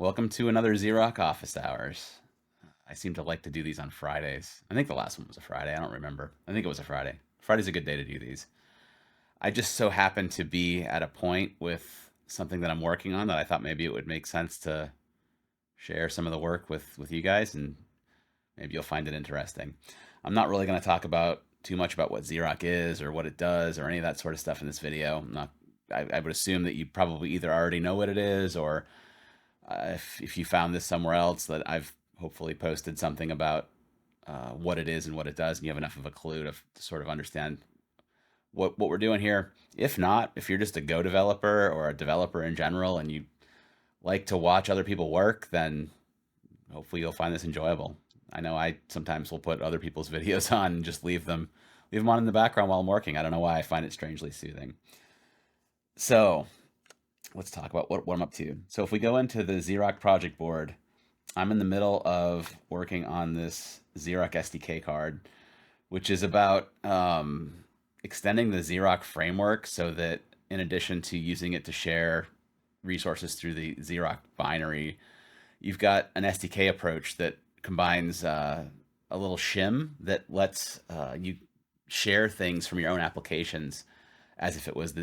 Welcome to another Zrok office hours. I seem to like to do these on Fridays. I think the last one was a Friday. I don't remember. I think it was a Friday. Friday's a good day to do these. I just so happen to be at a point with something that I'm working on that I thought maybe it would make sense to share some of the work with you guys, and maybe you'll find it interesting. I'm not really going to talk about too much about what Zrok is or what it does or any of that sort of stuff in this video. I'm not. I would assume that you probably either already know what it is, or if you found this somewhere else, that I've hopefully posted something about what it is and what it does, and you have enough of a clue to sort of understand what we're doing here. If not, if you're just a Go developer or a developer in general and you like to watch other people work, then hopefully you'll find this enjoyable. I know I sometimes will put other people's videos on and just leave them on in the background while I'm working. I don't know why I find it strangely soothing. So let's talk about what I'm up to. So if we go into the Zrok project board, I'm in the middle of working on this Zrok SDK card, which is about extending the Zrok framework so that in addition to using it to share resources through the Zrok binary, you've got an SDK approach that combines a little shim that lets you share things from your own applications as if it was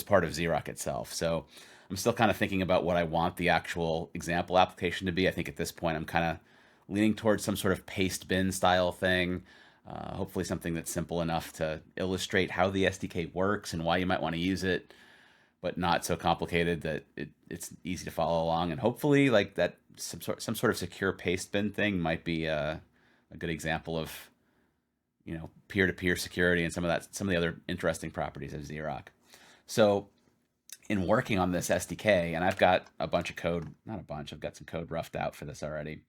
part of Zrok itself. So I'm still kind of thinking about what I want the actual example application to be. I think at this point I'm kind of leaning towards some sort of paste bin style thing. Hopefully something that's simple enough to illustrate how the SDK works and why you might want to use it, but not so complicated that it's easy to follow along. And hopefully, like that, some sort of secure paste bin thing might be a good example of peer-to-peer security and some of the other interesting properties of Zrok. So in working on this SDK, and I've got a bunch of code, not a bunch, I've got some code roughed out for this already.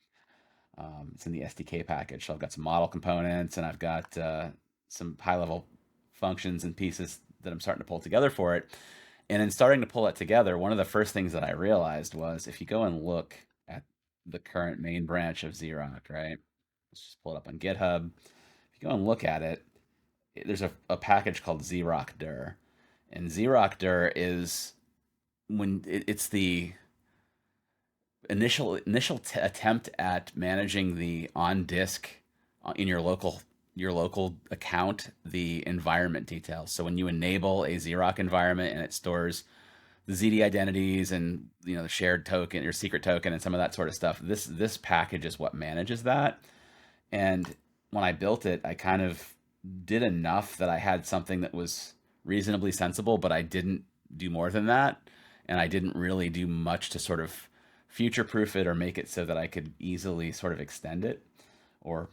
It's in the SDK package. So I've got some model components and I've got some high level functions and pieces that I'm starting to pull together for it. And in starting to pull it together, one of the first things that I realized was if you go and look at the current main branch of Zrok, right? Let's just pull it up on GitHub. If you go and look at it, there's a package called zrokdir. And zrokdir is it's the initial attempt at managing the on disk in your local account the environment details. So when you enable a Zrok environment and it stores the ZD identities and the shared token, your secret token, and some of that sort of stuff, this package is what manages that. And when I built it, I kind of did enough that I had something that was reasonably sensible, but I didn't do more than that, and I didn't really do much to sort of future-proof it or make it so that I could easily sort of extend it or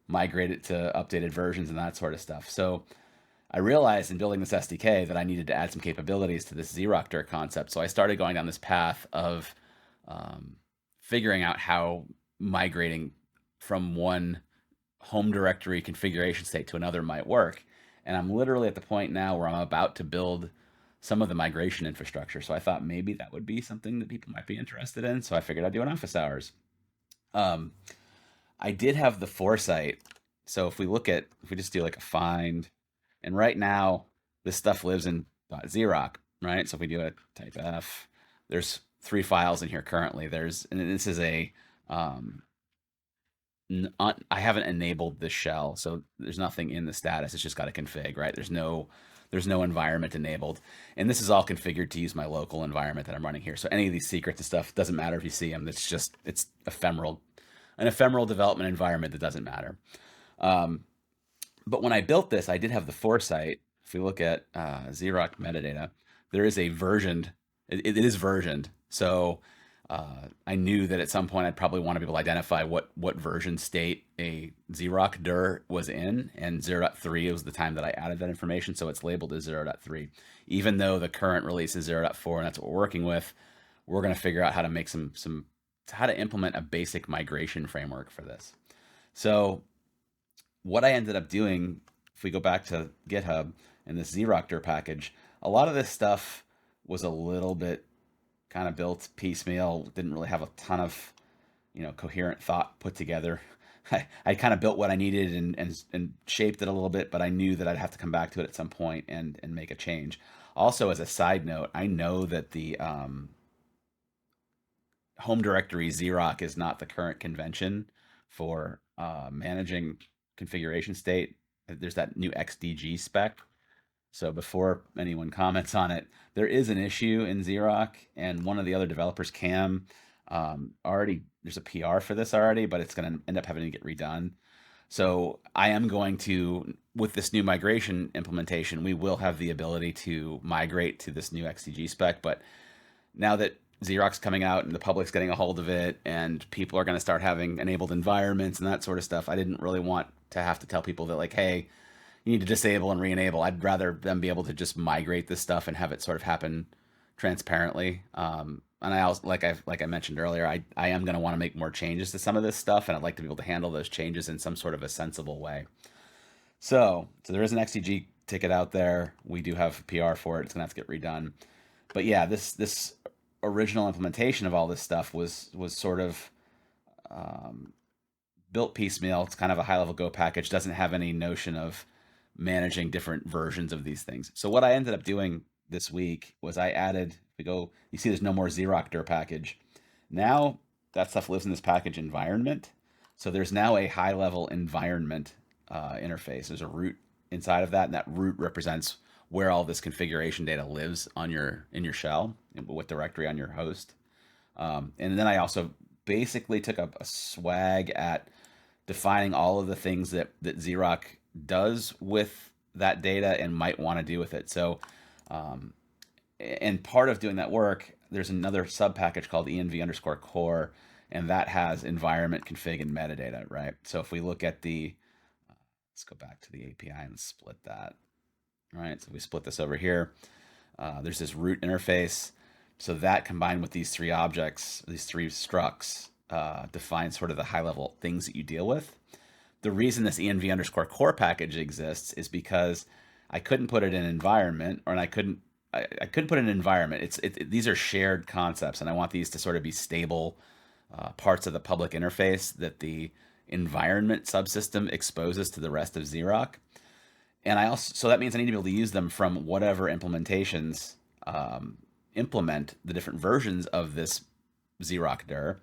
migrate it to updated versions and that sort of stuff. So I realized in building this SDK that I needed to add some capabilities to this zrokdir concept. So I started going down this path of figuring out how migrating from one home directory configuration state to another might work. And I'm literally at the point now where I'm about to build some of the migration infrastructure. So I thought maybe that would be something that people might be interested in. So I figured I'd do an office hours. I did have the foresight. So if we just do like a find, and right now this stuff lives in .zrok, right? So if we do a type f, there's 3 files in here currently. And this is I haven't enabled this shell, so there's nothing in the status. It's just got a config, right? There's no environment enabled, and this is all configured to use my local environment that I'm running here. So any of these secrets and stuff doesn't matter if you see them. It's an ephemeral development environment that doesn't matter. But when I built this, I did have the foresight. If we look at Zrok metadata, there is a versioned. It is versioned, so I knew that at some point I'd probably want to be able to identify what version state a zrokdir was in, and 0.3 was the time that I added that information, so it's labeled as 0.3. Even though the current release is 0.4, and that's what we're working with, we're going to figure out how to make how to implement a basic migration framework for this. So what I ended up doing, if we go back to GitHub and this zrokdir package, a lot of this stuff was a little bit kind of built piecemeal, didn't really have a ton of coherent thought put together. I kind of built what I needed and shaped it a little bit, but I knew that I'd have to come back to it at some point and make a change. Also, as a side note, I know that the home directory zrok is not the current convention for managing configuration state. There's that new XDG spec. So before anyone comments on it, there is an issue in zrok, and one of the other developers, Cam, already there's a PR for this already, but it's going to end up having to get redone. So I am going to, with this new migration implementation, we will have the ability to migrate to this new XDG spec. But now that Xerox coming out and the public's getting a hold of it, and people are going to start having enabled environments and that sort of stuff, I didn't really want to have to tell people that, like, hey, you need to disable and re-enable. I'd rather them be able to just migrate this stuff and have it sort of happen transparently. And I also, like I mentioned earlier, I am going to want to make more changes to some of this stuff, and I'd like to be able to handle those changes in some sort of a sensible way. So there is an XDG ticket out there. We do have PR for it. It's going to have to get redone. But yeah, this original implementation of all this stuff was sort of um, built piecemeal. It's kind of a high level Go package. Doesn't have any notion of managing different versions of these things. So what I ended up doing this week was I added. We go. You see, there's no more zrok dir package. Now that stuff lives in this package environment. So there's now a high level environment interface. There's a root inside of that, and that root represents where all this configuration data lives on your in your shell, what directory on your host. And then I also basically took a swag at defining all of the things that zrok does with that data and might want to do with it. So, and part of doing that work, there's another sub package called env underscore core, and that has environment config and metadata, right? So if we look at the, let's go back to the API and split that. All right, so we split this over here. There's this root interface. So that combined with these three objects, these three structs, define sort of the high level things that you deal with. The reason this env underscore core package exists is because I couldn't put it in environment, or I couldn't put it in environment. These are shared concepts, and I want these to sort of be stable parts of the public interface that the environment subsystem exposes to the rest of zrok. And I also, so that means I need to be able to use them from whatever implementations implement the different versions of this zrok dir.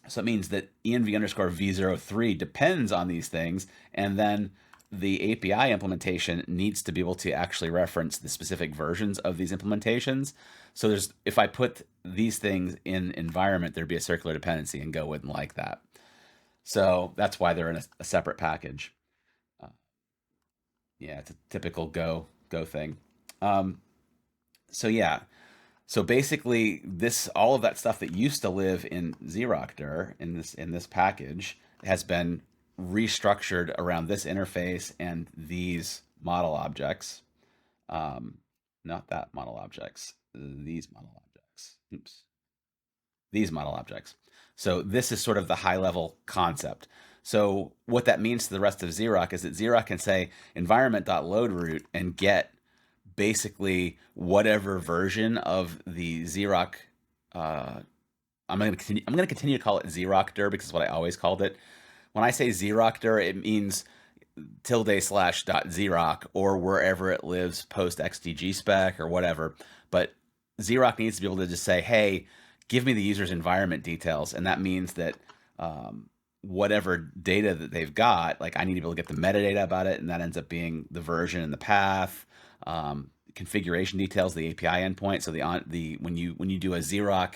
So it means that env underscore v03 depends on these things, and then the API implementation needs to be able to actually reference the specific versions of these implementations. So there's, if I put these things in environment, there'd be a circular dependency, and Go wouldn't like that. So that's why they're in a separate package. Uh, yeah, it's a typical Go thing. Um, so yeah, so basically, this, all of that stuff that used to live in zrok dir in this package has been restructured around this interface and these model objects. Not that model objects. These model objects. Oops. These model objects. So this is sort of the high level concept. So what that means to the rest of zrok is that zrok can say environment.loadRoot and get basically whatever version of the zrok. I'm going to continue to call it zrok dir because it's what I always called it. When I say zrok dir, it means ~/ or wherever it lives post XDG spec or whatever. But zrok needs to be able to just say, hey, give me the user's environment details, and that means that whatever data that they've got, like I need to be able to get the metadata about it, and that ends up being the version and the path, configuration details, the API endpoint. So when you do a zrok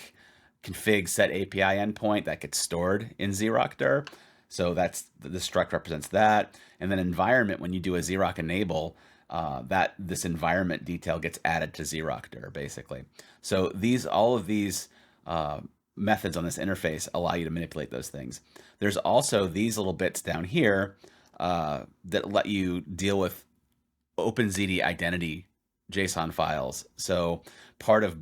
config set API endpoint, that gets stored in zrok dir. So that's the struct represents that, and then environment, when you do a zrok enable, that this environment detail gets added to zrok dir basically. So all of these methods on this interface allow you to manipulate those things. There's also these little bits down here that let you deal with OpenZD identity JSON files. So part of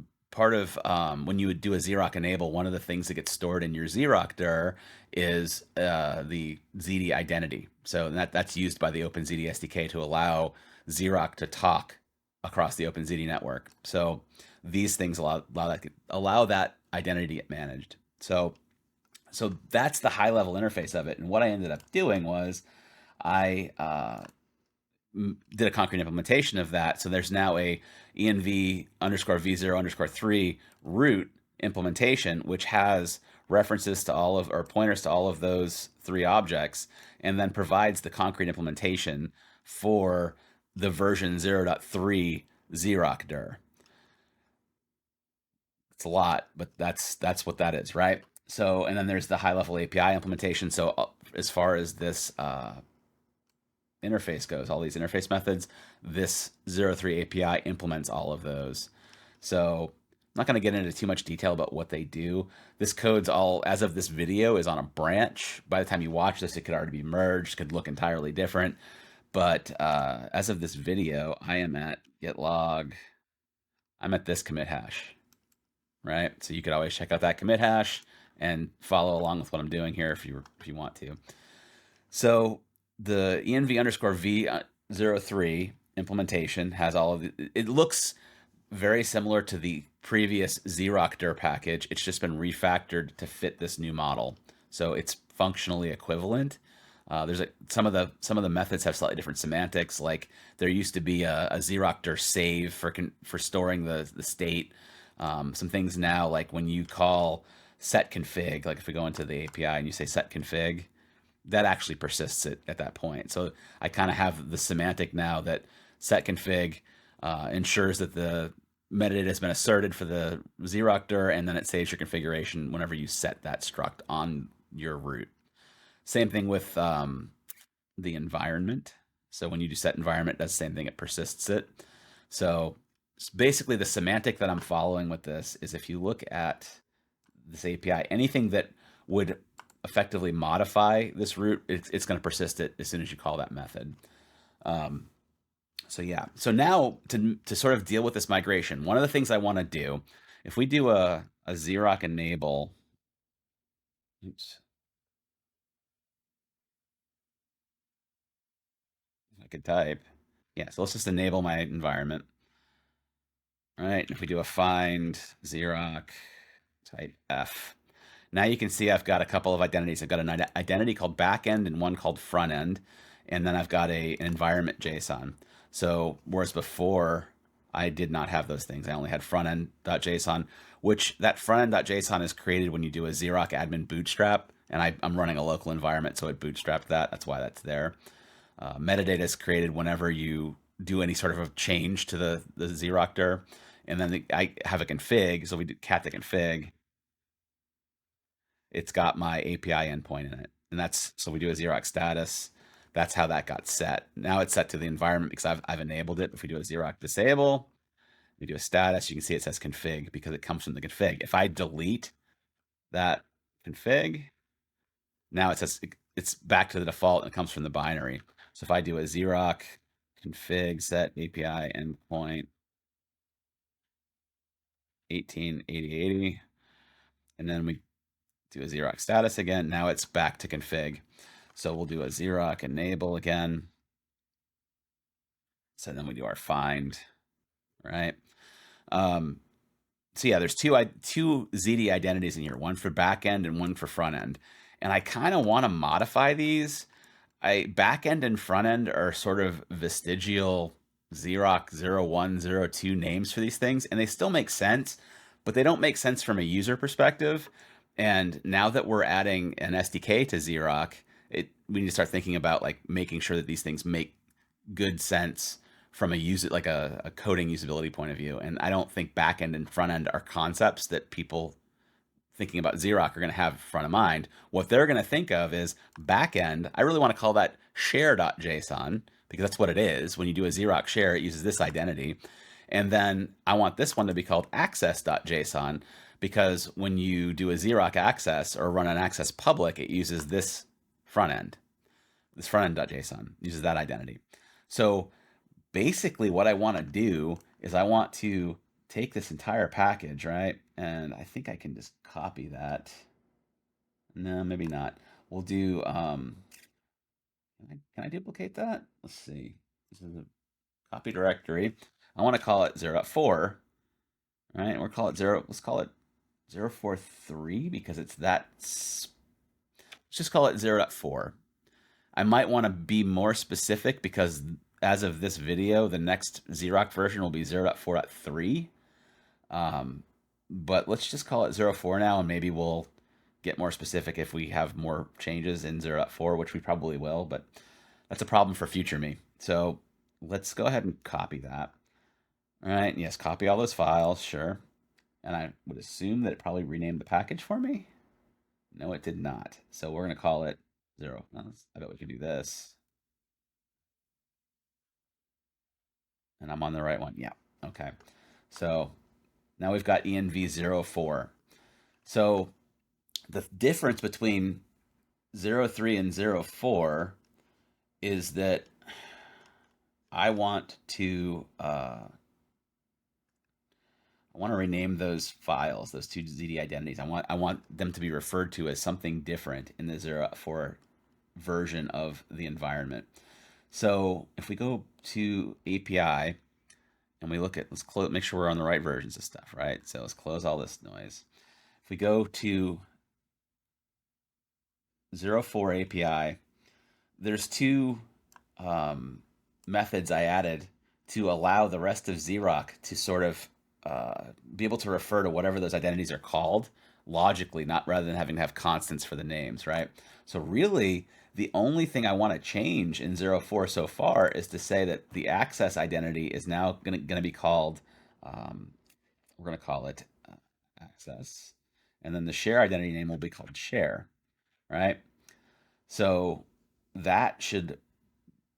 when you would do a zrok enable, one of the things that gets stored in your zrok dir is the ZD identity. So that's used by the OpenZD SDK to allow zrok to talk across the OpenZD network. So these things allow that identity to get managed. So that's the high level interface of it. And what I ended up doing was I did a concrete implementation of that. So there's now a env underscore v0 underscore 3 root implementation, which has references to all of or pointers to all of those three objects, and then provides the concrete implementation for the version 0.3 zrok dir. It's a lot, but that's what that is, right? So, and then there's the high level API implementation. So, as far as this interface goes, all these interface methods, this 0.3 API implements all of those. So, I'm not going to get into too much detail about what they do. This code's all, as of this video, is on a branch. By the time you watch this, it could already be merged, could look entirely different. But as of this video, I am at git log. I'm at this commit hash, right? So you could always check out that commit hash and follow along with what I'm doing here if you want to. So the env underscore v03 implementation has all of it looks very similar to the previous zrok dir package. It's just been refactored to fit this new model, so it's functionally equivalent. There's some of the methods have slightly different semantics. Like there used to be a zrok dir save for storing the state. Some things now, like when you call set config, like if we go into the API and you say set config, that actually persists it at that point. So I kind of have the semantic now that set config ensures that the metadata has been asserted for the zrok dir, and then it saves your configuration whenever you set that struct on your root. Same thing with the environment. So when you do set environment, it does the same thing. It persists it. So basically the semantic that I'm following with this is if you look at this API, anything that would effectively modify this root, it's going to persist it as soon as you call that method. So yeah. So now to sort of deal with this migration, one of the things I want to do, if we do a zrok enable, oops, I could type. Yeah, so let's just enable my environment. All right, if we do a find zrok, type F. Now you can see I've got a couple of identities. I've got an identity called backend and one called front end, and then I've got an environment JSON. So whereas before I did not have those things, I only had front end.json, which that front end.json is created when you do a zrok admin bootstrap, and I'm running a local environment, so it bootstrapped that. That's why that's there. Metadata is created whenever you do any sort of a change to the zrok dir, and then I have a config. So we do cat to config. It's got my API endpoint in it, and that's so we do a zrok status. That's how that got set. Now it's set to the environment because I've enabled it. If we do a zrok disable, we do a status, you can see it says config because it comes from the config. If I delete that config, now it says it's back to the default and it comes from the binary. So if I do a zrok config set API endpoint 188080, and then we do a zrok status again, now it's back to config. So we'll do a zrok enable again. So then we do our find, right? So yeah, there's two ZD identities in here, one for backend and one for front end. And I kind of want to modify these. Backend and front end are sort of vestigial zrok 01, 02 names for these things, and they still make sense, but they don't make sense from a user perspective. And now that we're adding an SDK to zrok, we need to start thinking about like making sure that these things make good sense from a coding usability point of view. And I don't think backend and front end are concepts that people thinking about zrok are going to have front of mind. What they're going to think of is backend. I really want to call that share.json because that's what it is. When you do a zrok share, it uses this identity. And then I want this one to be called access.json because when you do a zrok access or run an access public, it uses this front end. This front end.json uses that identity. So basically what I want to do is I want to take this entire package, right? And I think I can just copy that. No, maybe not. We'll do, can I duplicate that? Let's see. This is a copy directory. I want to call it 0.4, right? Let's call it 0.43 because it's that, let's just call it 0.4. I might want to be more specific because as of this video, the next zrok version will be 0.4.3. but let's just call it 04 now, and maybe we'll get more specific if we have more changes in 04, which we probably will, but that's a problem for future me. So let's go ahead and copy that. All right, yes, copy all those files, sure. And I would assume that it probably renamed the package for me. No, it did not. So we're going to call it 0. I bet we can do this. And I'm on the right one. Yeah. Okay. So now we've got env04. So the difference between 03 and 04 is that I want to rename those files, those two ZD identities. I want them to be referred to as something different in the 04 version of the environment. So if we go to API and we look at, let's close, make sure we're on the right versions of stuff, right? So let's close all this noise. If we go to 04 API, there's two methods I added to allow the rest of zrok to sort of be able to refer to whatever those identities are called logically, not rather than having to have constants for the names, right? So really, the only thing I want to change in 04 so far is to say that the access identity is now going to be called, um, we're going to call it access, and then the share identity name will be called share, right? So that should,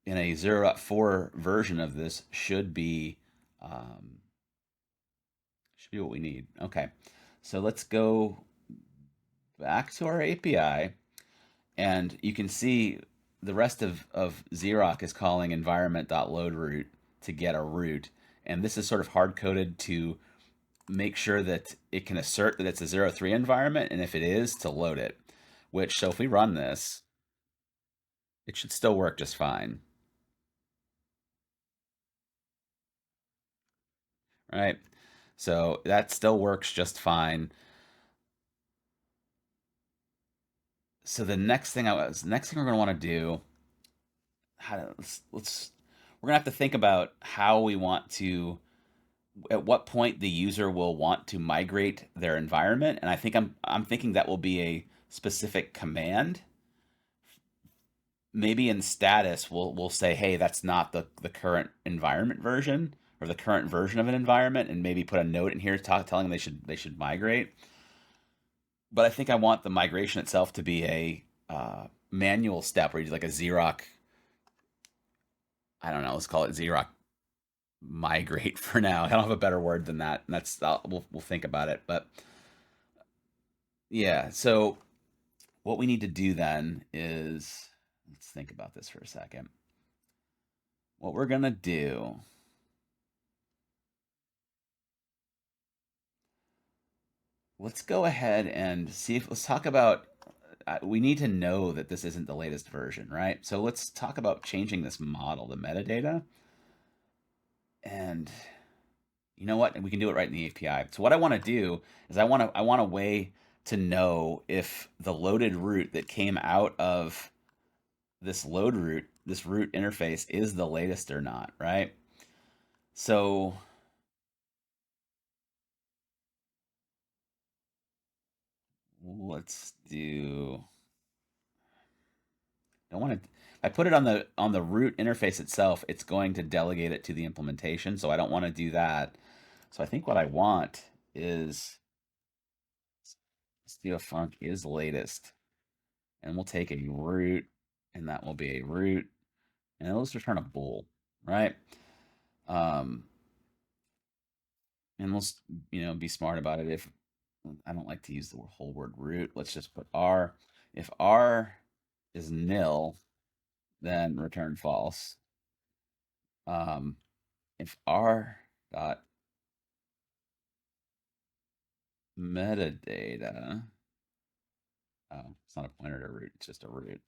in a 04 version of this, should be what we need. Okay, so let's go back to our API, and you can see the rest of zrok is calling environment.loadRoot to get a root, and this is sort of hard coded to make sure that it can assert that it's a 03 environment, and if it is, to load it. Which, so if we run this, it should still work just fine, right? So that still works just fine. So the next thing we're going to want to do, we're going to have to think about how we want to, at what point the user will want to migrate their environment, and I think I'm thinking that will be a specific command. Maybe in status we'll say, hey, that's not the current environment version or the current version of an environment, and maybe put a note in here telling them they should migrate. But I think I want the migration itself to be a manual step where you do like a zrok. I don't know. Let's call it zrok migrate for now. I don't have a better word than that. And we'll think about it. But yeah, so what we need to do then is, let's think about this for a second. What we're gonna do, let's go ahead and see if let's talk about. We need to know that this isn't the latest version, right? So let's talk about changing this model, the metadata, and you know what? We can do it right in the API. So what I want to do is I want a way to know if the loaded root that came out of this load root, this root interface, is the latest or not, right? So let's do. Don't want to. If I put it on the root interface itself, it's going to delegate it to the implementation. So I don't want to do that. So I think what I want is, let's do a func is latest, and we'll take a root, and that will be a root, and it'll just return a bool, right? Um, and we'll be smart about it. If I don't like to use the whole word root, let's just put r. If r is nil, then return false. If r dot metadata, oh, it's not a pointer to root, it's just a root.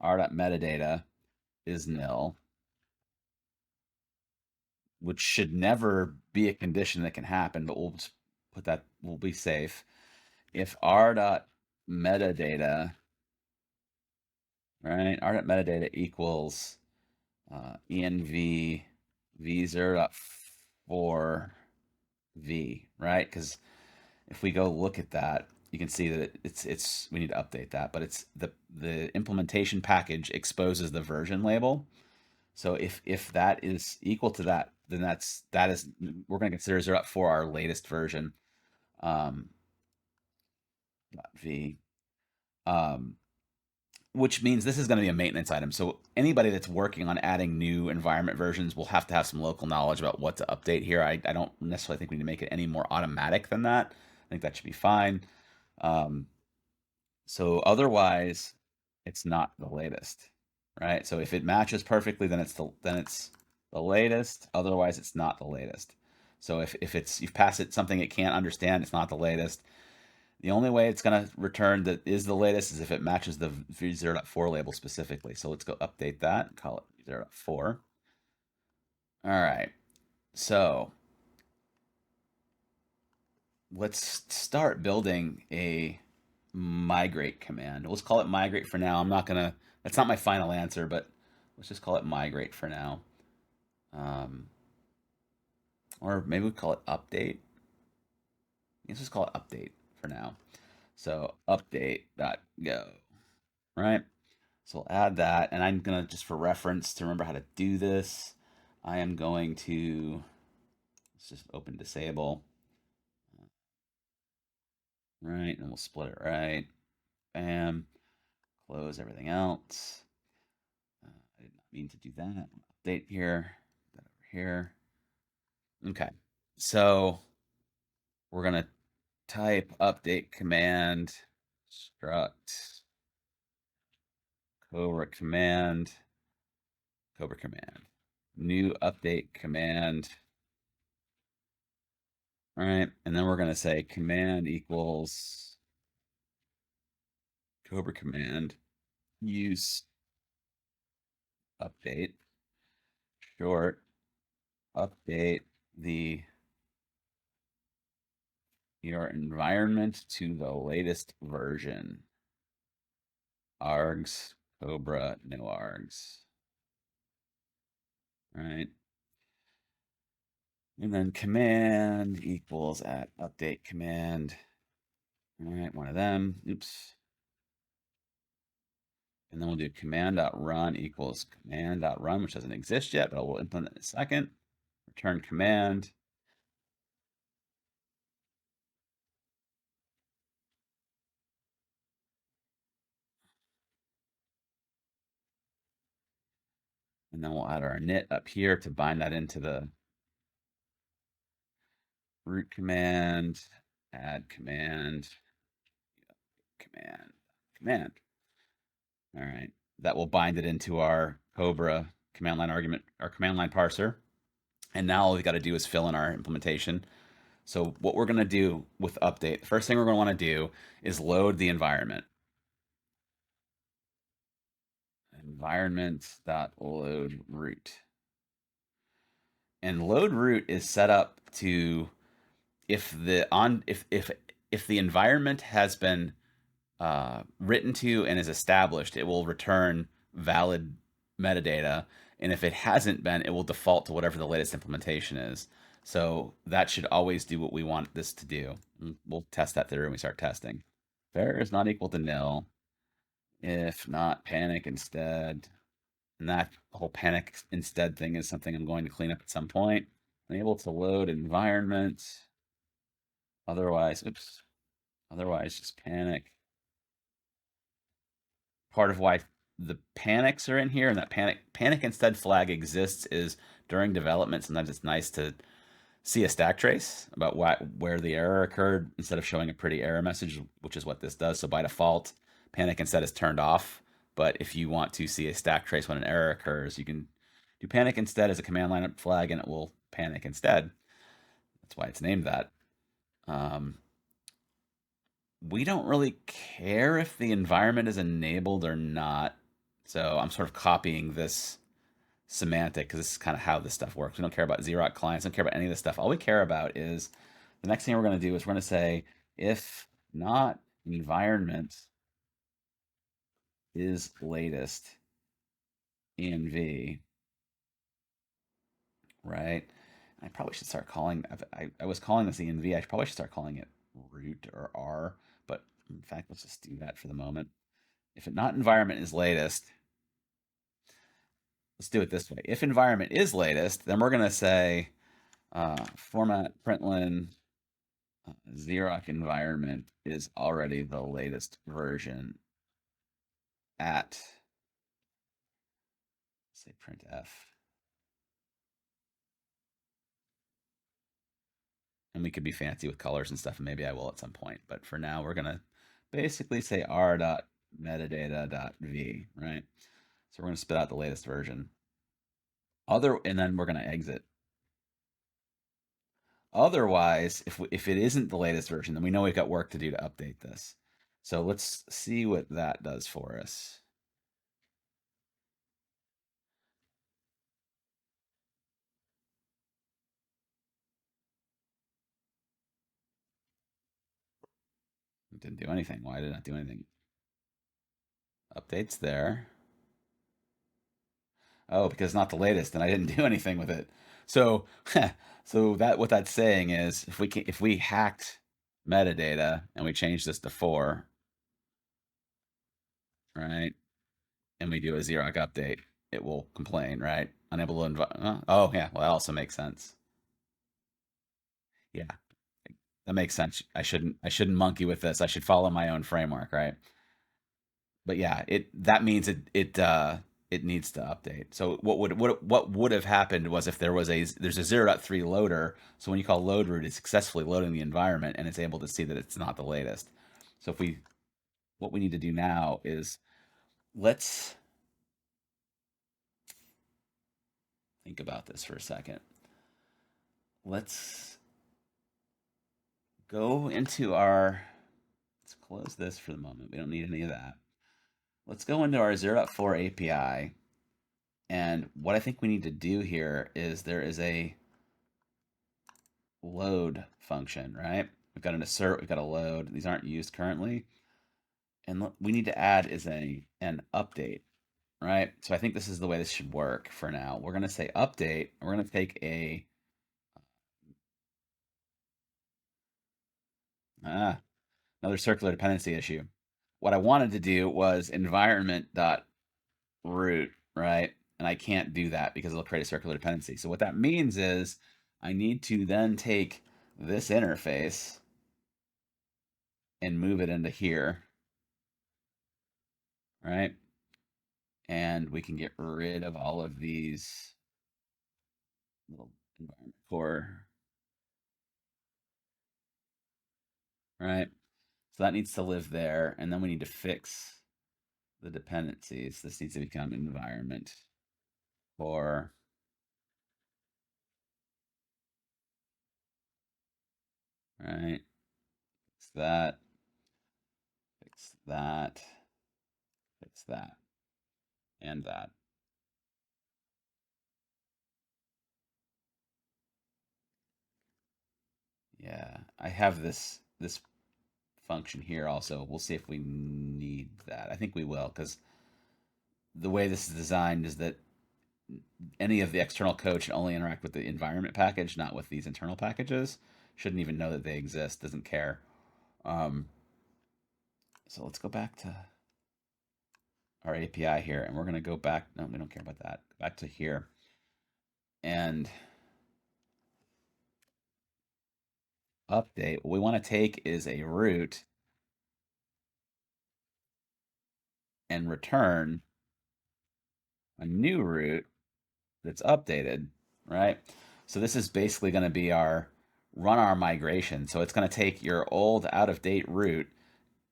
R dot metadata is nil, which should never be a condition that can happen, but we'll just put that, we'll be safe. If r dot metadata, right, r dot metadata equals env v0.4 v, right? Because if we go look at that, you can see that it's we need to update that, but it's the implementation package exposes the version label. So if that is equal to that, then that is we're going to consider 0.4 our latest version. Um, v which means this is going to be a maintenance item. So anybody that's working on adding new environment versions will have to have some local knowledge about what to update here. I don't necessarily think we need to make it any more automatic than that. I think that should be fine. Um, so otherwise, it's not the latest, right? So if it matches perfectly, then it's the latest. Otherwise, it's not the latest. So if it's you've passed it something it can't understand, it's not the latest. The only way it's going to return that is the latest is if it matches the v0.4 label specifically. So let's go update that, call it 0.4. All right. So let's start building a migrate command. Let's call it migrate for now. I'm not going to, that's not my final answer, but let's just call it migrate for now. Um, or maybe we call it update. Let's just call it update for now. So update.go, right? So we'll add that, and I'm gonna, just for reference to remember how to do this, I am going to, let's just open disable, right, and we'll split it right, bam, close everything else. I did not mean to do that. Update here, that over here. Okay, so we're gonna type update command, struct, cobra command, new update command. All right, and then we're going to say command equals cobra command use update short update the your environment to the latest version. Args, cobra, no args. All right. And then command equals at update command. All right, one of them. Oops. And then we'll do command.run equals command.run, which doesn't exist yet, but we'll implement it in a second. Return command. And then we'll add our init up here to bind that into the root command, add command, command. All right. That will bind it into our Cobra command line argument, our command line parser. And now all we got to do is fill in our implementation. So what we're going to do with update, the first thing we're going to want to do is load the environment. Environment.load root. And load root is set up to if the environment has been written to and is established, it will return valid metadata. And if it hasn't been, it will default to whatever the latest implementation is. So that should always do what we want this to do. We'll test that through when we start testing. Var is not equal to nil. If not, panic instead. And that whole panic instead thing is something I'm going to clean up at some point. Unable to load environment. Otherwise, oops. Otherwise, just panic. Part of why the panics are in here and that panic instead flag exists is during development. Sometimes it's nice to see a stack trace about where the error occurred instead of showing a pretty error message, which is what this does. So by default, panic instead is turned off. But if you want to see a stack trace when an error occurs, you can do panic instead as a command line flag and it will panic instead. That's why it's named that. Um, we don't really care if the environment is enabled or not. So I'm sort of copying this semantic because this is kind of how this stuff works. We don't care about zrok clients, don't care about any of this stuff. All we care about is the next thing we're going to do is we're going to say if not environment is latest env, right? I probably should start calling, I was calling this env, I probably should start calling it root or R, but in fact, let's just do that for the moment. If it not environment is latest, let's do it this way. If environment is latest, then we're going to say format println zrok environment is already the latest version at, say, printf. And we could be fancy with colors and stuff, and maybe I will at some point. But for now, we're going to basically say r.metadata.v, right? So we're going to spit out the latest version. And then we're going to exit. Otherwise, if it isn't the latest version, then we know we've got work to do to update this. So let's see what that does for us. It didn't do anything. Why did it not do anything? Updates there. Oh, because it's not the latest, and I didn't do anything with it. So, so that what that's saying is, if we hacked metadata and we change this to 4, right, and we do a zrok update, it will complain, right? Unable to oh yeah, well that also makes sense. Yeah, that makes sense. I shouldn't monkey with this. I should follow my own framework, right? But yeah, that means it needs to update. So what would have happened was if there's a 0.3 loader, so when you call load root, it's successfully loading the environment and it's able to see that it's not the latest. So what we need to do now is let's think about this for a second. Let's go into let's close this for the moment. We don't need any of that. Let's go into our 0.4 API. And what I think we need to do here is there is a load function, right? We've got an assert, we've got a load. These aren't used currently. And what we need to add is an update, right? So I think this is the way this should work for now. We're going to say update. And we're going to take another circular dependency issue. What I wanted to do was environment.root, right? And I can't do that because it'll create a circular dependency. So what that means is I need to then take this interface and move it into here, right? And we can get rid of all of these little environment core, right? So that needs to live there. And then we need to fix the dependencies. This needs to become environment core, right? Fix that, fix that, fix that, and that. Yeah, I have this function here also. We'll see if we need that. I think we will, because the way this is designed is that any of the external code should only interact with the environment package, not with these internal packages. Shouldn't even know that they exist. Doesn't care. Um, so let's go back to our API here, and we're going to go back. No, we don't care about that. Go back to here, and update. What we want to take is a root and return a new root that's updated, right? So this is basically going to be run our migration. So it's going to take your old out of date root,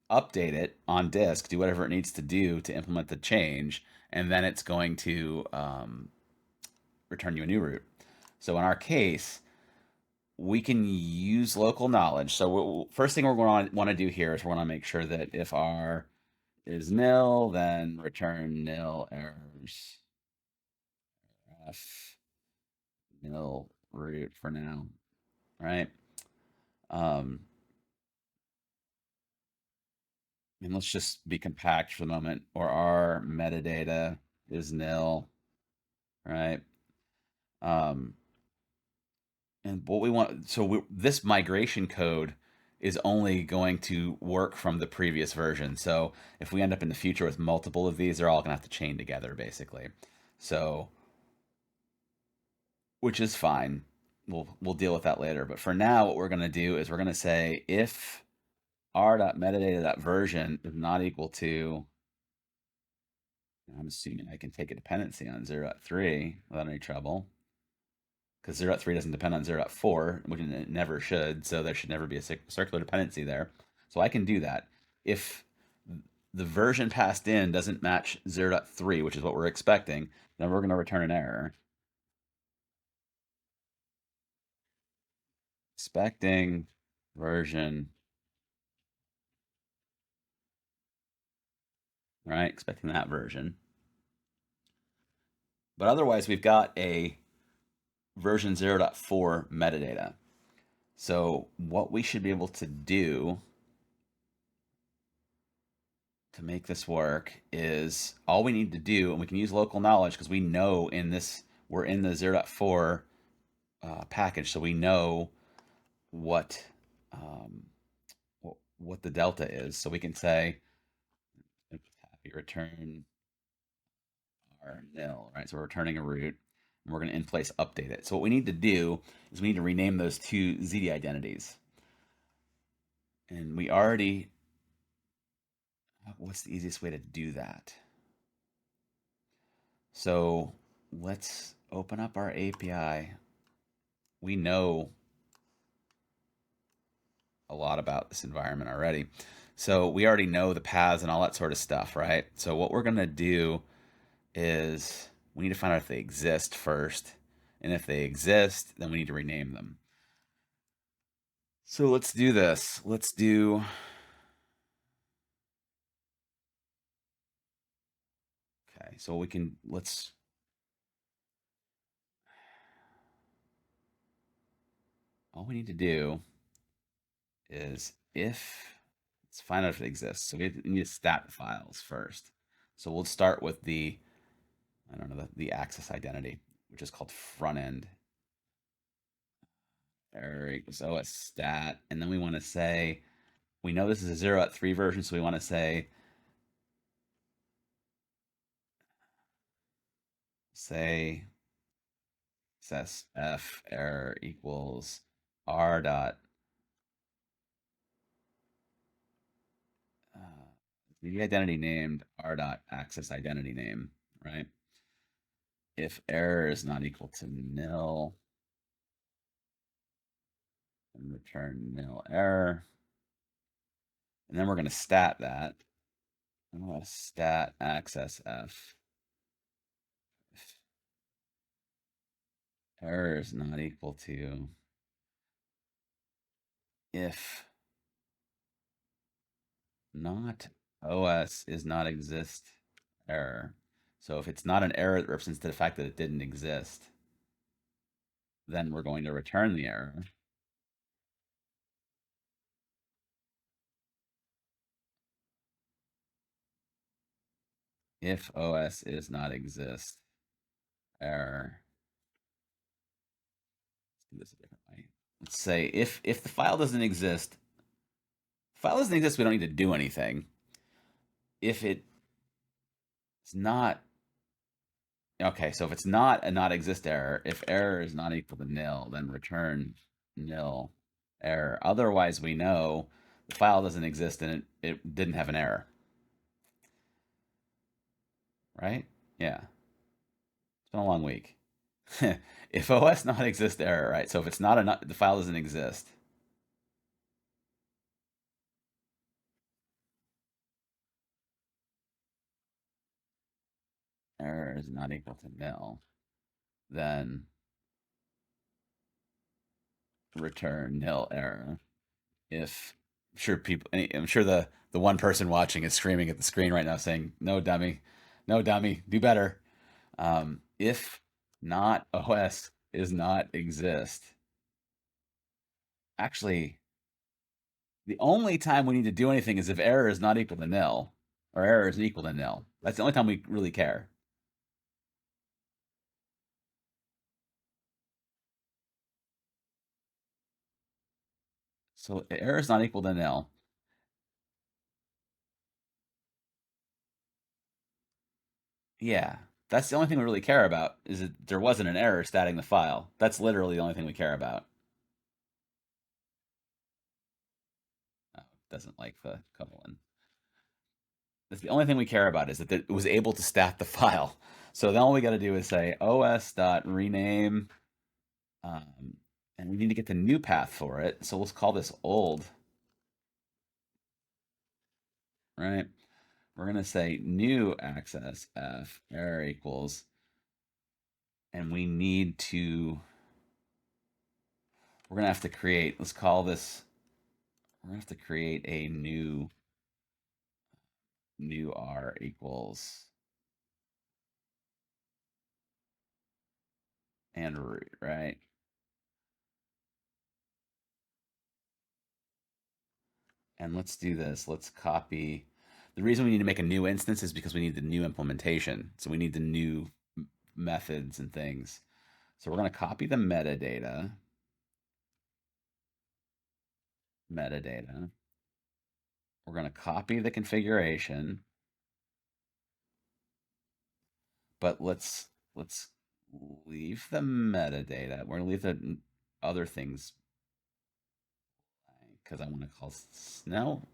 update it on disk, do whatever it needs to do to implement the change, and then it's going to return you a new root. So in our case, we can use local knowledge. So first thing we're going to want to do here is we're going to make sure that if r is nil, then return nil errors. F nil root for now, right? Um, and let's just be compact for the moment. Or our metadata is nil, right? Um, and what we want, so this migration code is only going to work from the previous version. So if we end up in the future with multiple of these, they're all going to have to chain together basically. So, which is fine. We'll deal with that later. But for now, what we're going to do is we're going to say if r.metadata.version is not equal to, I'm assuming I can take a dependency on 0.3 without any trouble, because 0.3 doesn't depend on 0.4, which it never should, so there should never be a circular dependency there. So I can do that. If the version passed in doesn't match 0.3, which is what we're expecting, then we're going to return an error. Expecting version, right? Expecting that version. But otherwise, we've got a version 0.4 metadata. So what we should be able to do to make this work is all we need to do, and we can use local knowledge because we know in this, we're in the 0.4 package, so we know what um, what the delta is. So we can say happy return our nil, right? So we're returning a root, and we're going to in place update it. So what we need to do is we need to rename those two ZD identities. And we already, what's the easiest way to do that? So let's open up our API. We know a lot about this environment already. So we already know the paths and all that sort of stuff, right? So what we're going to do is we need to find out if they exist first. And if they exist, then we need to rename them. So let's do this. Let's do, okay, so we can, all we need to do is if, let's find out if it exists. So we need to stat files first. So we'll start with the, I don't know, the access identity, which is called front end. Error equals OS stat. And then we want to say, we know this is a 0.3 version, so we want to say sf error equals r dot the identity named r dot access identity name, right? If error is not equal to nil, and return nil error. And then we're going to stat that. I'm going to stat access f. If error is not equal to, if not OS is not exist error. So if it's not an error that represents the fact that it didn't exist, then we're going to return the error. If OS is not exist error. Let's do this a different way. Let's say if the file doesn't exist, we don't need to do anything. If it's not, okay, so if it's not a not exist error, if error is not equal to nil, then return nil error. Otherwise, we know the file doesn't exist and it didn't have an error. Right? Yeah. It's been a long week. If OS not exist error, right? So if it's not a, the file doesn't exist. Error is not equal to nil. Then return nil error. If I'm sure the one person watching is screaming at the screen right now saying, "No dummy, no dummy, do better." If not OS is not exist. Actually, the only time we need to do anything is if error is not equal to nil, or error is equal to nil. That's the only time we really care. So error is not equal to nil. Yeah, that's the only thing we really care about is that there wasn't an error statting the file. That's literally the only thing we care about. Oh, it doesn't like the colon. That's the only thing we care about is that it was able to stat the file. So then all we got to do is say os.rename, um, and we need to get the new path for it. So let's call this old, right? We're going to say new access f error equals, and we need to, we're going to have to create, let's call this, we're going to have to create a new r equals and root, right? And let's do this. Let's copy. The reason we need to make a new instance is because we need the new implementation. So we need the new methods and things. So we're going to copy the metadata. We're going to copy the configuration, but let's leave the metadata. We're going to leave the other things because I want to call no.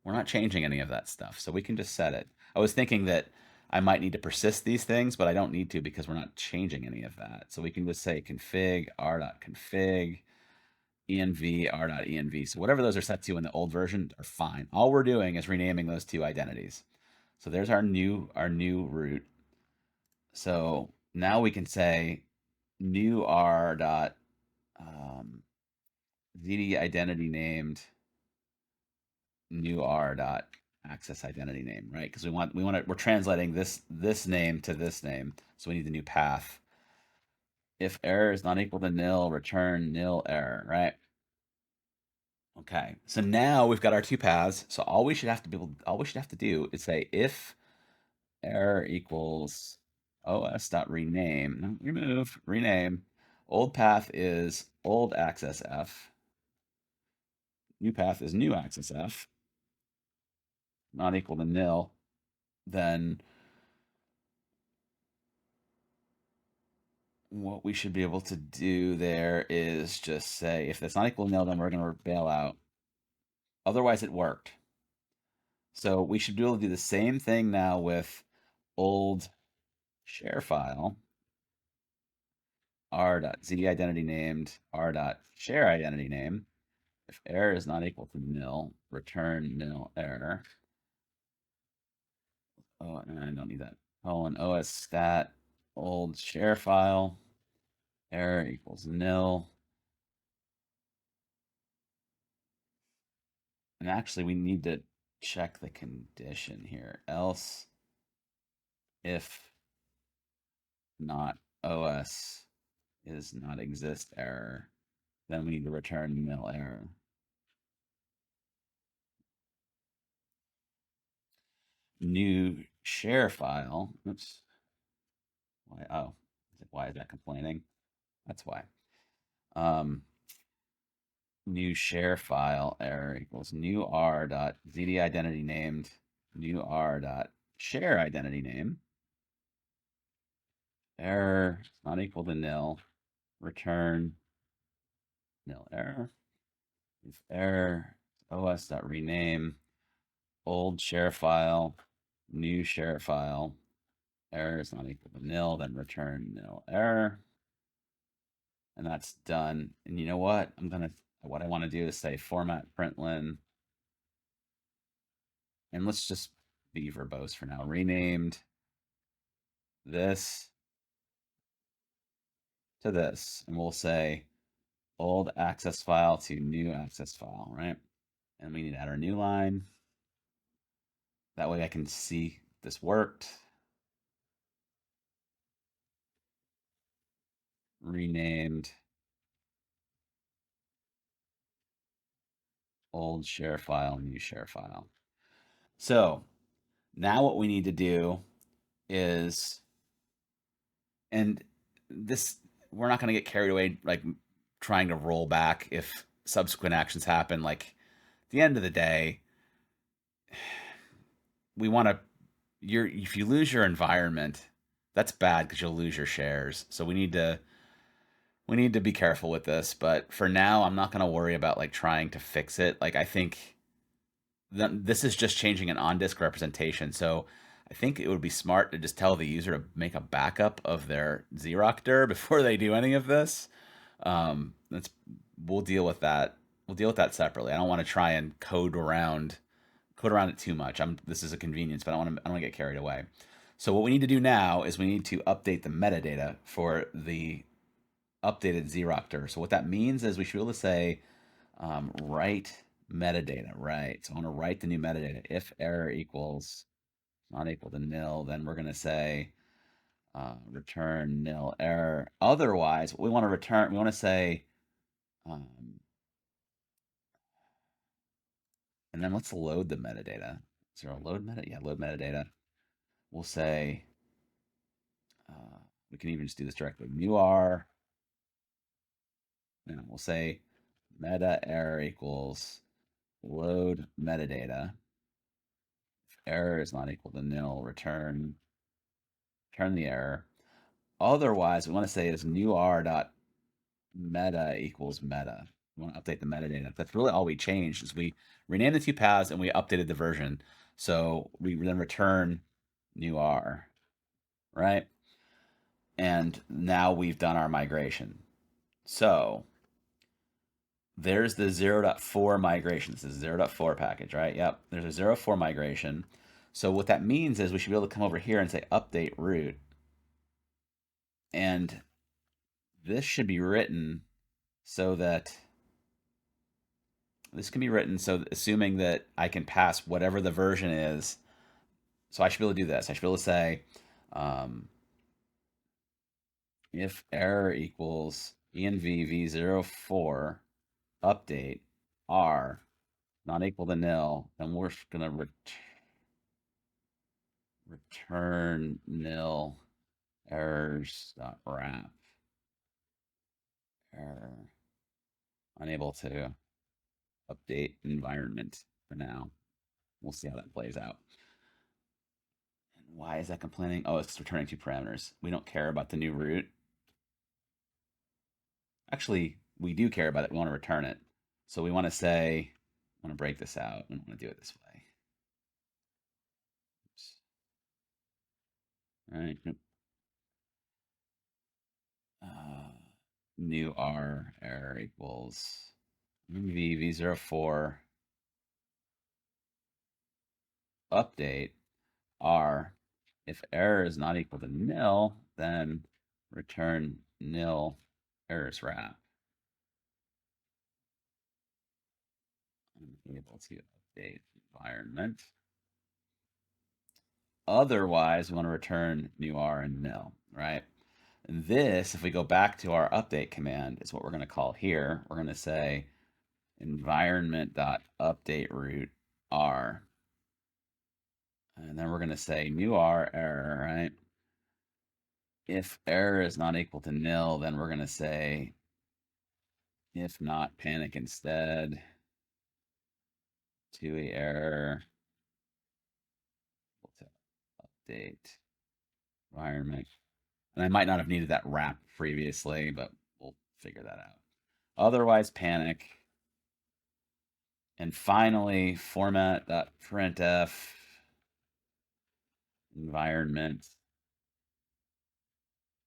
We're not changing any of that stuff, so we can just set it. I was thinking that I might need to persist these things, but I don't need to because we're not changing any of that. So we can just say config r.config env r.env. So whatever those are set to in the old version are fine. All we're doing is renaming those two identities. So there's our new root. So now we can say new r dot zd identity named new r dot access identity name, right? Because we're translating this name to this name, so we need the new path. If error is not equal to nil, return nil error, right? Okay, so now we've got our two paths. So all we should have to do is say if error equals os dot rename, no, remove, rename. Old path is old access f. New path is new access f. Not equal to nil. Then what we should be able to do there is just say if that's not equal to nil, then we're going to bail out. Otherwise, it worked. So we should be able to do the same thing now with old share file r.z identity named r.share identity name. If error is not equal to nil, return nil error. Oh, I don't need that. Colon os stat old share file error equals nil. And actually, we need to check the condition here. Else, if not OS is not exist error, then we need to return nil error. New share file. Oops. Why? Oh, why is that complaining? That's why. Um, new share file error equals new r dot zd identity named new r dot share identity name. Error is not equal to nil. Return nil error. If error os dot rename old share file, new share file, error is not equal to nil, then return nil error. And that's done. And you know what? What I want to do is say format println, and let's just be verbose for now. Renamed this to this, and we'll say old access file to new access file, right? And we need to add our new line. That way I can see this worked. Renamed old share file, new share file. So now what we need to do is, and this, we're not going to get carried away like trying to roll back if subsequent actions happen. Like at the end of the day, we want to. If you lose your environment, that's bad because you'll lose your shares. So we need to be careful with this. But for now, I'm not going to worry about like trying to fix it. Like I think this is just changing an on disk representation. So I think it would be smart to just tell the user to make a backup of their zrok dir before they do any of this. That's we'll deal with that. We'll deal with that separately. I don't want to try and code around it too much. This is a convenience, but I don't want to get carried away. So what we need to do now is we need to update the metadata for the updated zrok dir. So what that means is we should be able to say write metadata, right? So I want to write the new metadata. If error equals not equal to nil, then we're going to say return nil error. Otherwise, what we want to return, we want to say, um, and then let's load the metadata. Is there a load metadata? Yeah, load metadata. We'll say, we can even just do this directly. New R, we'll say meta error equals load metadata. If error is not equal to nil, return the error. Otherwise, we want to say is new r dot meta equals meta. We want to update the metadata. That's really all we changed is we renamed the two paths and we updated the version. So we then return new r, right? And now we've done our migration. So there's the 0.4 migration. This is 0.4 package, right? Yep. There's a 0.4 migration. So what that means is we should be able to come over here and say update root. And this should be written so that this can be written so assuming that I can pass whatever the version is. So I should be able to do this. I should be able to say if error equals env v04 update r not equal to nil, then we're going to return nil errors dot wrap error unable to update environment for now. We'll see how that plays out. And why is that complaining? Oh, it's returning two parameters. We don't care about the new root. Actually, we do care about it. We want to return it. So we want to say, I want to break this out. We don't want to do it this way. Oops. All right. Nope. New r error equals v04 update r. If error is not equal to nil, then return nil errors wrap. I'm able to update environment. Otherwise, we want to return new r and nil, right? And this, if we go back to our update command, is what we're going to call here. We're going to say environment.update root r. And then we're going to say new r error, right? If error is not equal to nil, then we're going to say if not, panic instead. To a error to update environment. And I might not have needed that wrap previously, but we'll figure that out. Otherwise, panic. And finally, format.printf environment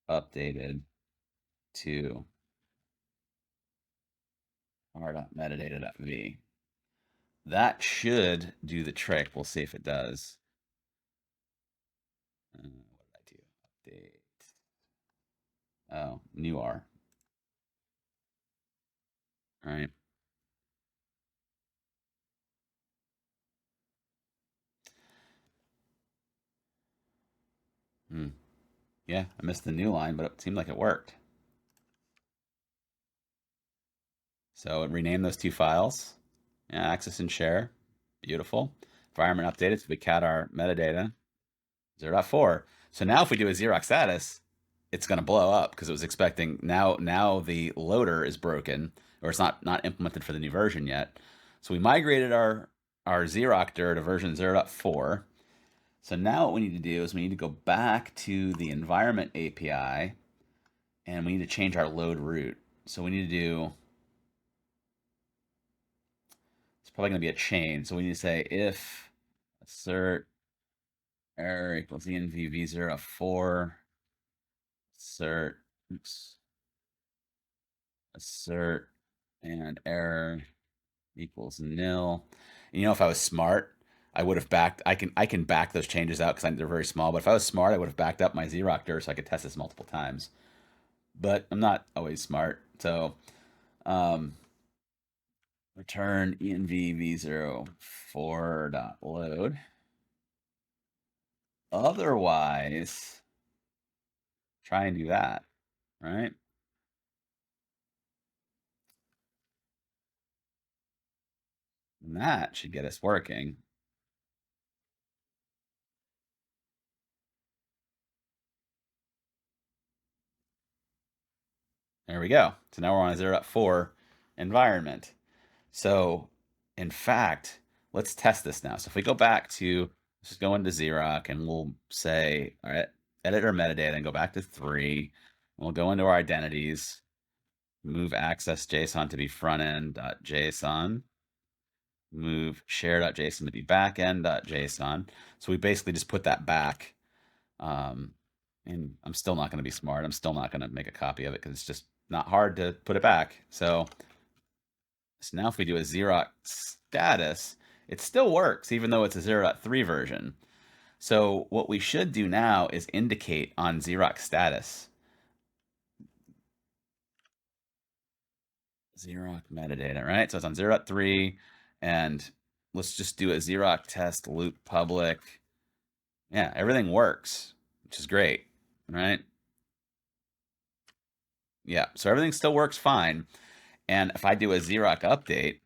updated to r.metadata.v. That should do the trick. We'll see if it does. What did I do? Update. Oh, new R. All right. Yeah, I missed the new line, but it seemed like it worked. So it renamed those two files. Yeah, access and share. Beautiful. Environment updated. So we cat our metadata 0.4. So now if we do a Xerox status, it's going to blow up because it was expecting now the loader is broken or it's not implemented for the new version yet. So we migrated our zrok dir to version 0.4. So now what we need to do is we need to go back to the environment API and we need to change our load root. So we need to do, it's probably going to be a chain. So we need to say if assert error equals env v0.4 assert, oops, assert and error equals nil. And if I was smart, I would have backed. I can back those changes out because they're very small. But if I was smart, I would have backed up my zrok dir so I could test this multiple times. But I'm not always smart, so um, return env v0.4 dot load. Otherwise, try and do that, right? And that should get us working. There we go. So now we're on a 0.4 environment. So, in fact, let's test this now. So if we go back to, let's just go into zrok and we'll say, all right, edit our metadata and go back to 3. We'll go into our identities, move access.json to be frontend.json, move share.json to be backend.json. So we basically just put that back. And I'm still not going to be smart. I'm still not going to make a copy of it because it's just not hard to put it back. So now if we do a zrok status, it still works even though it's a 0.3 version. So what we should do now is indicate on zrok status. Zrok metadata, right? So it's on 0.3 and let's just do a zrok test loop public. Yeah, everything works, which is great, right? Yeah, so everything still works fine. And if I do a zrok update,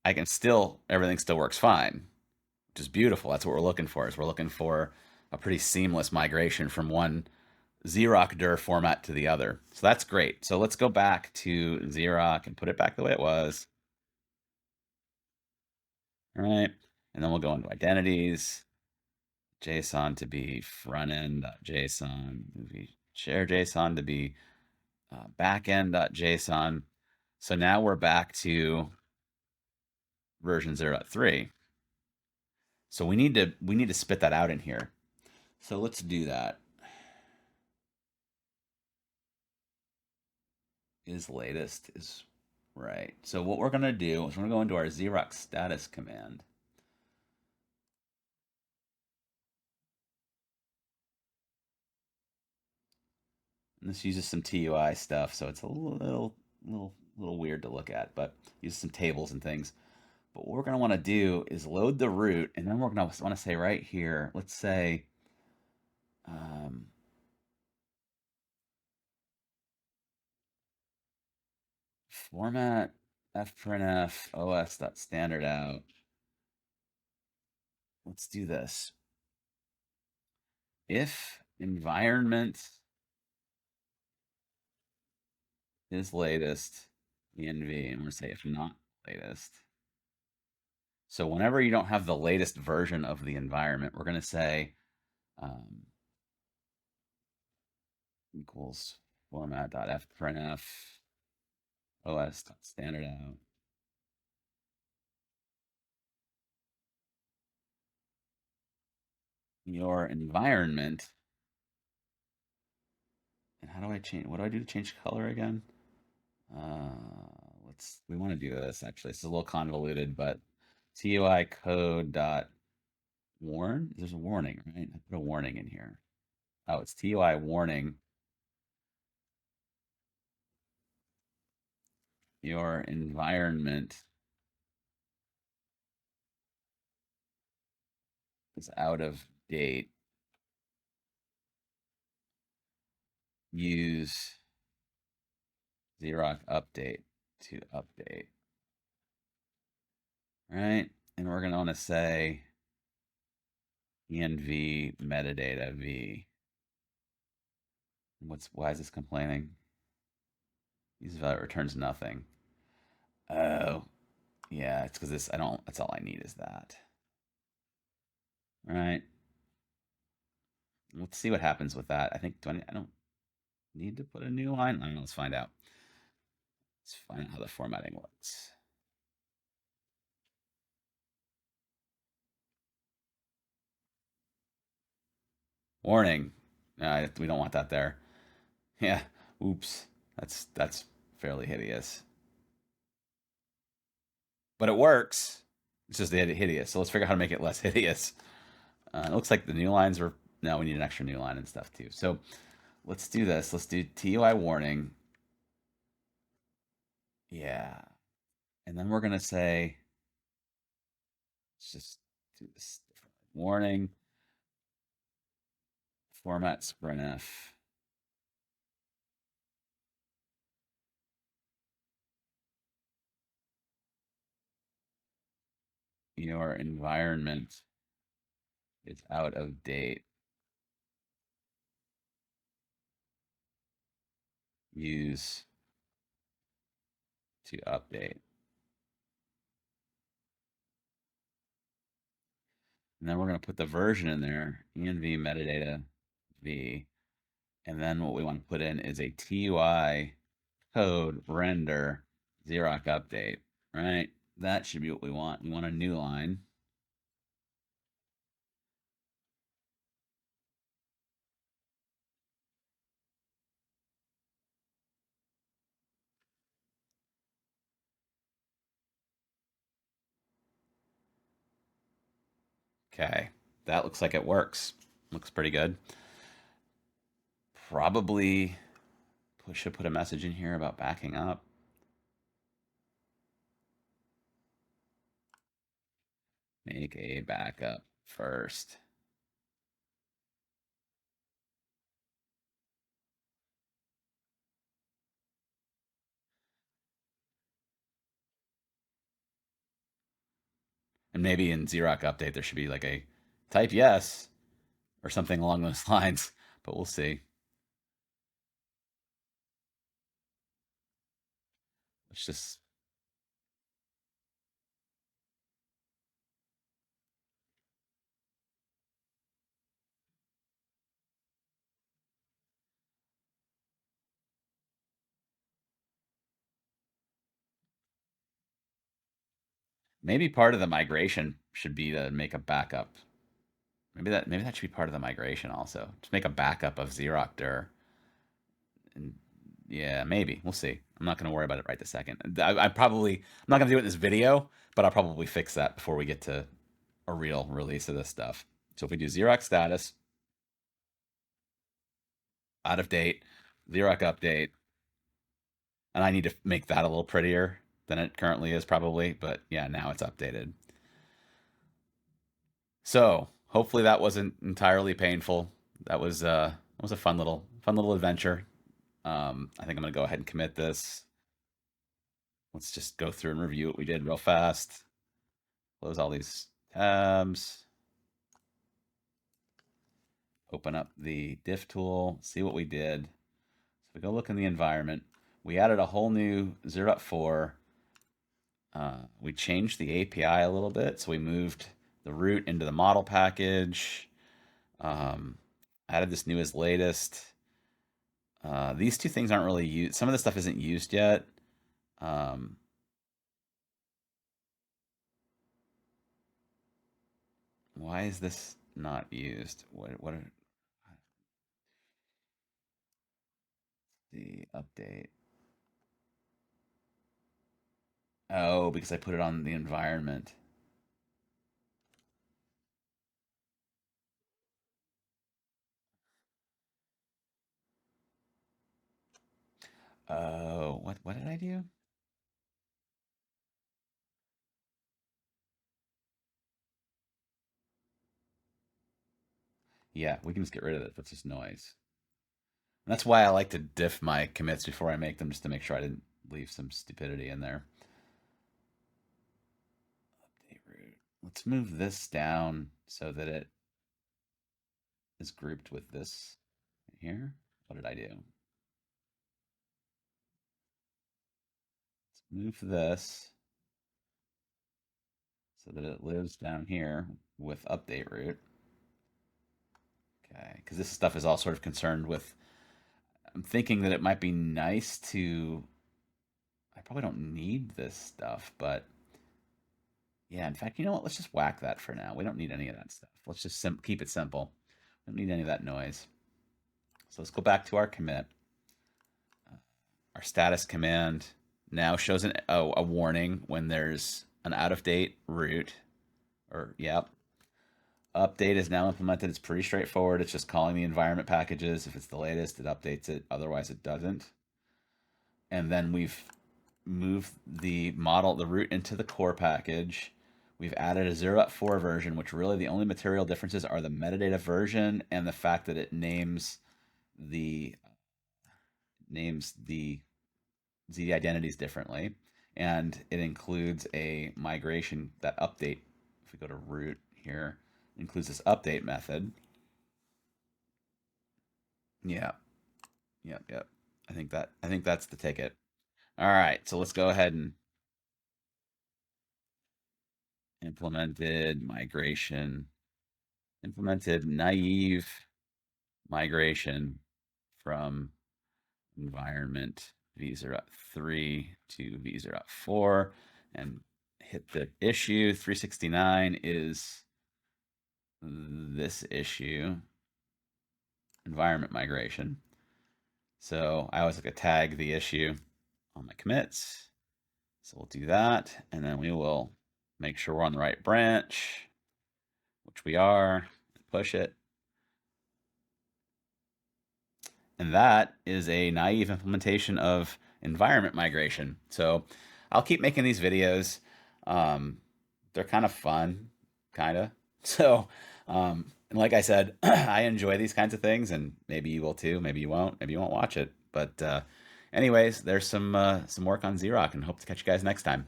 everything still works fine, which is beautiful. That's what we're looking for. Is we're looking for a pretty seamless migration from one zrok dir format to the other. So that's great. So let's go back to zrok and put it back the way it was. All right. And then we'll go into identities, JSON to be frontend.json, share JSON to be backend.json. So now we're back to version 0.3. So we need to spit that out in here. So let's do that. Is latest is right. So what we're gonna do is we're gonna go into our zrok status command. And this uses some TUI stuff, so it's a little weird to look at, but uses some tables and things. But what we're gonna want to do is load the root, and then we're gonna want to say right here, let's say um, format fprintf os.standard out. Let's do this. If environment is latest, env, and we're gonna say if not latest. So whenever you don't have the latest version of the environment, we're gonna say equals format.fprintf os.standard out. Your environment. And how do I change? What do I do to change color again? We want to do this actually. It's a little convoluted, but TUI code dot warn. There's a warning, right? I put a warning in here. Oh, it's TUI warning. Your environment is out of date. Use zrok update to update. Right? And we're going to want to say env metadata v. Why is this complaining? Use value returns nothing. Oh, yeah, it's because this, I don't, that's all I need is that. All right. Let's see what happens with that. I think, I don't need to put a new line. I don't know, let's find out. Let's find out how the formatting works. Warning. We don't want that there. Yeah. Oops. That's fairly hideous. But it works. It's just hideous. So let's figure out how to make it less hideous. It looks like the new lines were. No, we need an extra new line and stuff too. So let's do this. Let's do TUI warning. Yeah. And then we're gonna say, let's just do this differently. Warning, format sprintf. Your environment is out of date. Use to update. And then we're going to put the version in there, env metadata v. And then what we want to put in is a TUI code render zrok update, right? That should be what we want. We want a new line. Okay, that looks like it works. Looks pretty good. Probably should put a message in here about backing up. Make a backup first. And maybe in Xerox update, there should be like a type yes or something along those lines, but we'll see. Let's just, maybe part of the migration should be to make a backup. Maybe that should be part of the migration also. Just make a backup of Xerox dir. And yeah, maybe. We'll see. I'm not going to worry about it right this second. I'm not going to do it in this video, but I'll probably fix that before we get to a real release of this stuff. So if we do Xerox status, out of date, Xerox update, and I need to make that a little prettier than it currently is probably, but yeah, now it's updated. So hopefully that wasn't entirely painful. That was a fun little adventure. I think I'm gonna go ahead and commit this. Let's just go through and review what we did real fast. Close all these tabs. Open up the diff tool, see what we did. So we go look in the environment. We added a whole new 0.4. We changed the API a little bit, so we moved the root into the model package. Um, Added this new as latest. These two things aren't really used. Some of the stuff isn't used yet. Um, why is this not used? What are the update? Oh, because I put it on the environment. Oh, what did I do? Yeah, we can just get rid of it. That's just noise. And that's why I like to diff my commits before I make them, just to make sure I didn't leave some stupidity in there. Update root. Let's move this down so that it is grouped with this here. What did I do? move this so that it lives down here with update root. Okay, because this stuff is all sort of concerned with. I'm thinking that it might be nice to. I probably don't need this stuff, but yeah, in fact, you know what? Let's just whack that for now. We don't need any of that stuff. Let's just keep it simple. We don't need any of that noise. So let's go back to our commit. Our status command now shows a warning when there's an out of date root. Or, yep. Update is now implemented. It's pretty straightforward. It's just calling the environment packages. If it's the latest, it updates it. Otherwise, it doesn't. And then we've moved the root into the core package. We've added a 0.4 version, which really the only material differences are the metadata version and the fact that it names the ZD identities differently. And it includes a migration, that update. If we go to root here, it includes this update method. Yeah. Yep. Yep. I think that's the ticket. All right. So let's go ahead and implemented migration, implemented naive migration from environment v0.3 to v0.4 and hit the issue. 369 is this issue, environment migration. So I always like to tag the issue on my commits. So we'll do that, and then we will make sure we're on the right branch, which we are, push it. And that is a naive implementation of environment migration. So I'll keep making these videos. They're kind of fun, kind of. So, and like I said, I enjoy these kinds of things, and maybe you will too. Maybe you won't. Maybe you won't watch it. But anyways, there's some work on Zrok, and hope to catch you guys next time.